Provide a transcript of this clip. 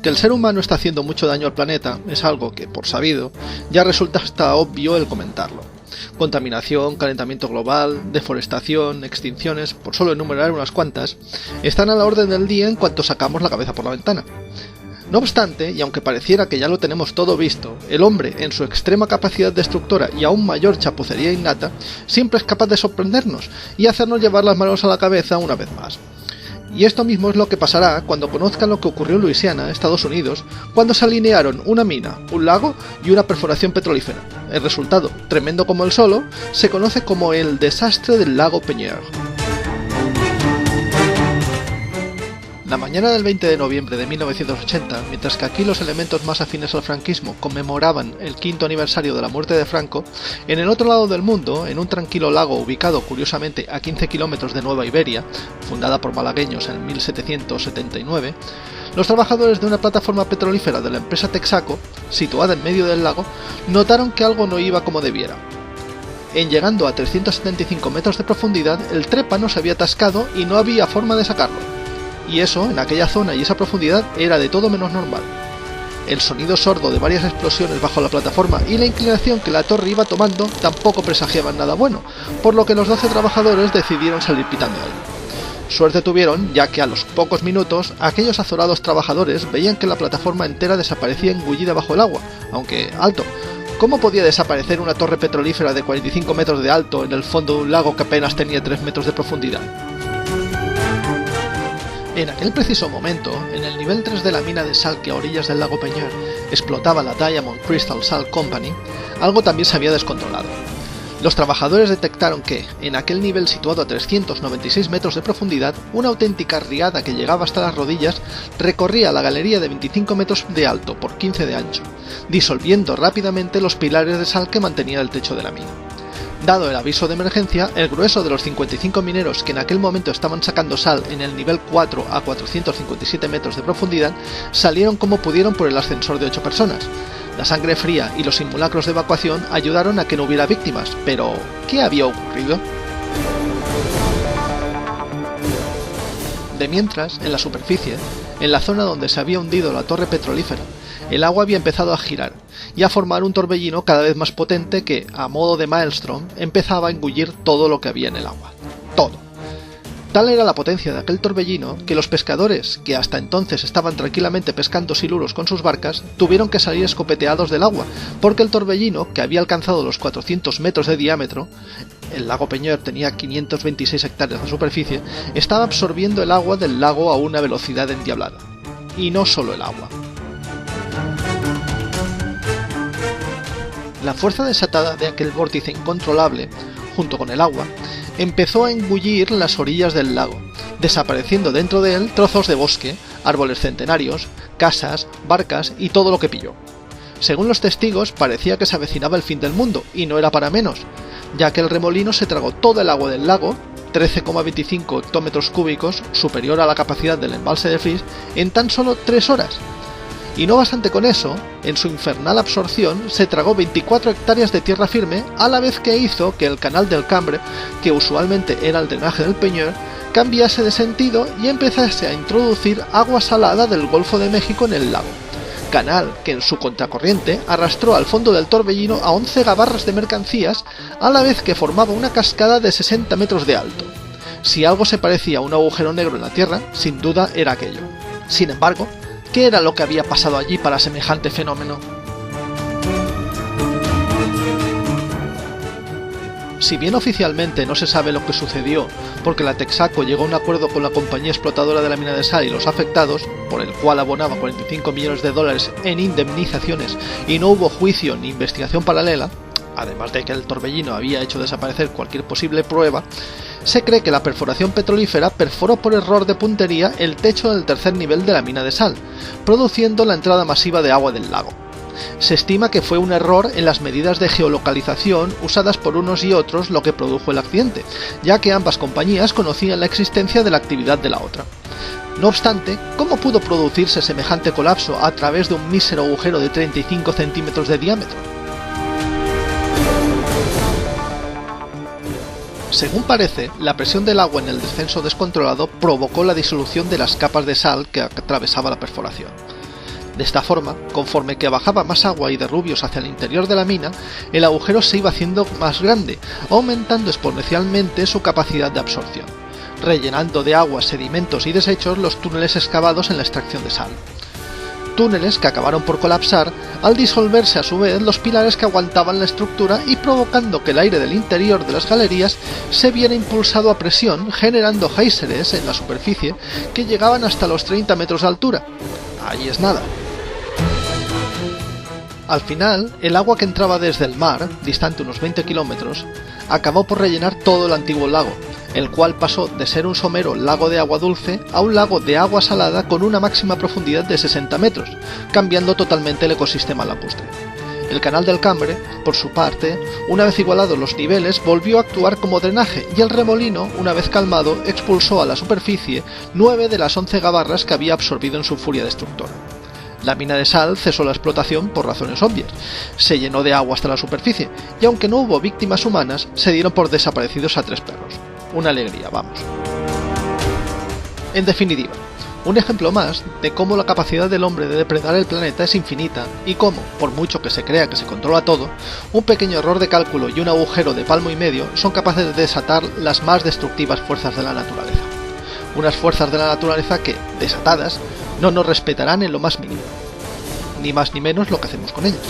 Que el ser humano está haciendo mucho daño al planeta es algo que, por sabido, ya resulta hasta obvio el comentarlo. Contaminación, calentamiento global, deforestación, extinciones, por solo enumerar unas cuantas, están a la orden del día en cuanto sacamos la cabeza por la ventana. No obstante, y aunque pareciera que ya lo tenemos todo visto, el hombre, en su extrema capacidad destructora y aún mayor chapucería innata, siempre es capaz de sorprendernos y hacernos llevar las manos a la cabeza una vez más. Y esto mismo es lo que pasará cuando conozcan lo que ocurrió en Luisiana, Estados Unidos, cuando se alinearon una mina, un lago y una perforación petrolífera. El resultado, tremendo como el solo, se conoce como el desastre del lago Peigneur. La mañana del 20 de noviembre de 1980, mientras que aquí los elementos más afines al franquismo conmemoraban el 5º aniversario de la muerte de Franco, en el otro lado del mundo, en un tranquilo lago ubicado curiosamente a 15 kilómetros de Nueva Iberia, fundada por malagueños en 1779, los trabajadores de una plataforma petrolífera de la empresa Texaco, situada en medio del lago, notaron que algo no iba como debiera. En llegando a 375 metros de profundidad, el trépano se había atascado y no había forma de sacarlo. Y eso, en aquella zona y esa profundidad, era de todo menos normal. El sonido sordo de varias explosiones bajo la plataforma y la inclinación que la torre iba tomando tampoco presagiaban nada bueno, por lo que los 12 trabajadores decidieron salir pitando de allí. Suerte tuvieron, ya que a los pocos minutos, aquellos azorados trabajadores veían que la plataforma entera desaparecía engullida bajo el agua, aunque, alto, ¿cómo podía desaparecer una torre petrolífera de 45 metros de alto en el fondo de un lago que apenas tenía 3 metros de profundidad? En aquel preciso momento, en el nivel 3 de la mina de sal que a orillas del lago Peigneur explotaba la Diamond Crystal Salt Company, algo también se había descontrolado. Los trabajadores detectaron que, en aquel nivel situado a 396 metros de profundidad, una auténtica riada que llegaba hasta las rodillas recorría la galería de 25 metros de alto por 15 de ancho, disolviendo rápidamente los pilares de sal que mantenían el techo de la mina. Dado el aviso de emergencia, el grueso de los 55 mineros que en aquel momento estaban sacando sal en el nivel 4 a 457 metros de profundidad salieron como pudieron por el ascensor de 8 personas. La sangre fría y los simulacros de evacuación ayudaron a que no hubiera víctimas, pero ¿qué había ocurrido? De mientras, en la superficie, en la zona donde se había hundido la torre petrolífera, el agua había empezado a girar y a formar un torbellino cada vez más potente que, a modo de maelstrom, empezaba a engullir todo lo que había en el agua. Todo. Tal era la potencia de aquel torbellino que los pescadores, que hasta entonces estaban tranquilamente pescando siluros con sus barcas, tuvieron que salir escopeteados del agua, porque el torbellino, que había alcanzado los 400 metros de diámetro, el lago Peigneur tenía 526 hectáreas de superficie, estaba absorbiendo el agua del lago a una velocidad endiablada. Y no solo el agua. La fuerza desatada de aquel vórtice incontrolable, junto con el agua, empezó a engullir las orillas del lago, desapareciendo dentro de él trozos de bosque, árboles centenarios, casas, barcas y todo lo que pilló. Según los testigos, parecía que se avecinaba el fin del mundo, y no era para menos, ya que el remolino se tragó todo el agua del lago, 13,25 hectómetros cúbicos, superior a la capacidad del embalse de Fries, en tan solo 3 horas. Y no bastante con eso, en su infernal absorción se tragó 24 hectáreas de tierra firme, a la vez que hizo que el canal del Cambre, que usualmente era el drenaje del Peigneur, cambiase de sentido y empezase a introducir agua salada del Golfo de México en el lago. Canal que en su contracorriente arrastró al fondo del torbellino a 11 gabarras de mercancías, a la vez que formaba una cascada de 60 metros de alto. Si algo se parecía a un agujero negro en la tierra, sin duda era aquello. Sin embargo, ¿qué era lo que había pasado allí para semejante fenómeno? Si bien oficialmente no se sabe lo que sucedió, porque la Texaco llegó a un acuerdo con la compañía explotadora de la mina de sal y los afectados, por el cual abonaba 45 millones de dólares en indemnizaciones y no hubo juicio ni investigación paralela, además de que el torbellino había hecho desaparecer cualquier posible prueba, se cree que la perforación petrolífera perforó por error de puntería el techo del tercer nivel de la mina de sal, produciendo la entrada masiva de agua del lago. Se estima que fue un error en las medidas de geolocalización usadas por unos y otros lo que produjo el accidente, ya que ambas compañías conocían la existencia de la actividad de la otra. No obstante, ¿cómo pudo producirse semejante colapso a través de un mísero agujero de 35 centímetros de diámetro? Según parece, la presión del agua en el descenso descontrolado provocó la disolución de las capas de sal que atravesaba la perforación. De esta forma, conforme que bajaba más agua y derrubios hacia el interior de la mina, el agujero se iba haciendo más grande, aumentando exponencialmente su capacidad de absorción, rellenando de agua, sedimentos y desechos los túneles excavados en la extracción de sal. Túneles que acabaron por colapsar al disolverse a su vez los pilares que aguantaban la estructura y provocando que el aire del interior de las galerías se viera impulsado a presión, generando géiseres en la superficie que llegaban hasta los 30 metros de altura. Ahí es nada. Al final, el agua que entraba desde el mar, distante unos 20 kilómetros, acabó por rellenar todo el antiguo lago, el cual pasó de ser un somero lago de agua dulce a un lago de agua salada con una máxima profundidad de 60 metros, cambiando totalmente el ecosistema lacustre. El canal del Cambre, por su parte, una vez igualados los niveles, volvió a actuar como drenaje y el remolino, una vez calmado, expulsó a la superficie 9 de las 11 gabarras que había absorbido en su furia destructora. La mina de sal cesó la explotación por razones obvias, se llenó de agua hasta la superficie, y aunque no hubo víctimas humanas, se dieron por desaparecidos a 3 perros. Una alegría, vamos. En definitiva, un ejemplo más de cómo la capacidad del hombre de depredar el planeta es infinita y cómo, por mucho que se crea que se controla todo, un pequeño error de cálculo y un agujero de palmo y medio son capaces de desatar las más destructivas fuerzas de la naturaleza. Unas fuerzas de la naturaleza que, desatadas, no nos respetarán en lo más mínimo, ni más ni menos lo que hacemos con ellas.